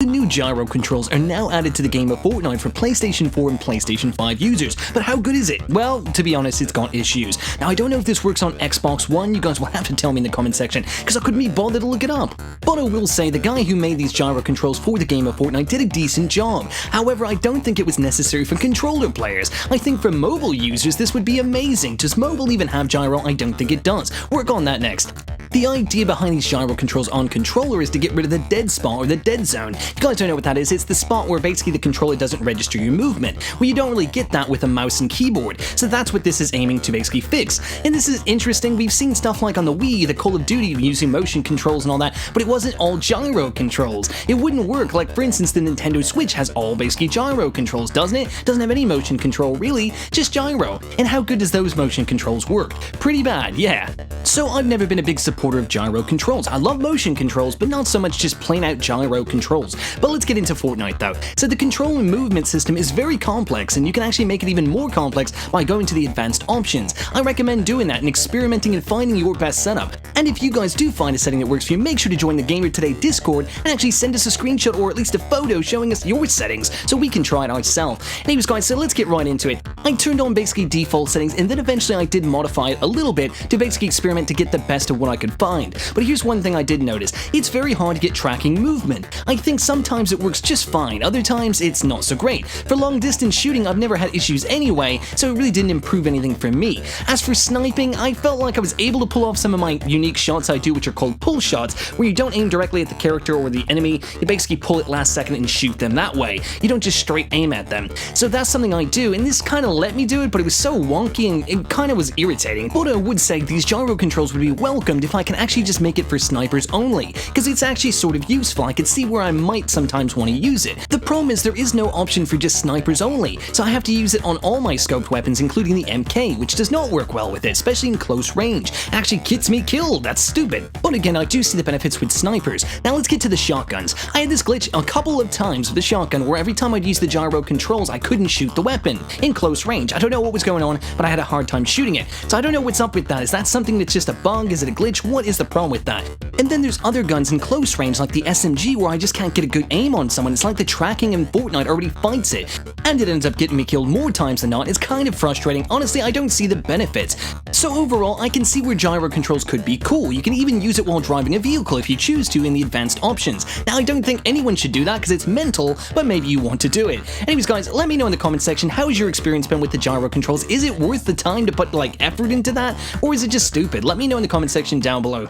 The new gyro controls are now added to the game of Fortnite for PlayStation 4 and PlayStation 5 users, but how good is it? Well, to be honest, it's got issues. Now, I don't know if this works on Xbox One, you guys will have to tell me in the comment section, because I couldn't be bothered to look it up. But I will say, the guy who made these gyro controls for the game of Fortnite did a decent job. However, I don't think it was necessary for controller players. I think for mobile users, this would be amazing. Does mobile even have gyro? I don't think it does. Work on that next. The idea behind these gyro controls on controller is to get rid of the dead spot or the dead zone. If you guys don't know what that is, it's the spot where basically the controller doesn't register your movement. Well, you don't really get that with a mouse and keyboard, so that's what this is aiming to basically fix. And this is interesting. We've seen stuff like on the Wii, the Call of Duty using motion controls and all that, but it wasn't all gyro controls. It wouldn't work. Like, for instance, the Nintendo Switch has all basically gyro controls, doesn't it? Doesn't have any motion control, really, just gyro. And how good does those motion controls work? Pretty bad, yeah. So I've never been a big supporter of gyro controls. I love motion controls, but not so much just plain out gyro controls. But let's get into Fortnite though. So the control and movement system is very complex, and you can actually make it even more complex by going to the advanced options. I recommend doing that and experimenting and finding your best setup. And if you guys do find a setting that works for you, make sure to join the Gamer Today Discord and actually send us a screenshot or at least a photo showing us your settings so we can try it ourselves. Anyways guys, so let's get right into it. I turned on basically default settings, and then eventually I did modify it a little bit to basically experiment to get the best of what I could find. But here's one thing I did notice. It's very hard to get tracking movement. I think sometimes it works just fine, other times it's not so great. For long distance shooting, I've never had issues anyway, so it really didn't improve anything for me. As for sniping, I felt like I was able to pull off some of my unique shots I do, which are called pull shots, where you don't aim directly at the character or the enemy, you basically pull it last second and shoot them that way. You don't just straight aim at them. So that's something I do, and this kind of let me do it, but it was so wonky and it kind of was irritating. But I would say these gyro controls would be welcomed if I can actually just make it for snipers only, because it's actually sort of useful. I could see where I might sometimes want to use it. The problem is there is no option for just snipers only, so I have to use it on all my scoped weapons, including the MK, which does not work well with it, especially in close range. Actually gets me killed, that's stupid. But again, I do see the benefits with snipers. Now let's get to the shotguns. I had this glitch a couple of times with the shotgun where every time I'd use the gyro controls, I couldn't shoot the weapon in close range. I don't know what was going on, but I had a hard time shooting it. So I don't know what's up with that. Is that something that's just a bug? Is it a glitch? What is the problem with that? And then there's other guns in close range like the SMG where I just can't get a good aim on someone. It's like the tracking in Fortnite already fights it. And it ends up getting me killed more times than not. It's kind of frustrating. Honestly, I don't see the benefits. So overall, I can see where gyro controls could be cool. You can even use it while driving a vehicle if you choose to in the advanced options. Now, I don't think anyone should do that because it's mental, but maybe you want to do it. Anyways, guys, let me know in the comment section, how has your experience been with the gyro controls? Is it worth the time to put, like, effort into that? Or is it just stupid? Let me know in the comment section down below.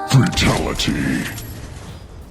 Fatality.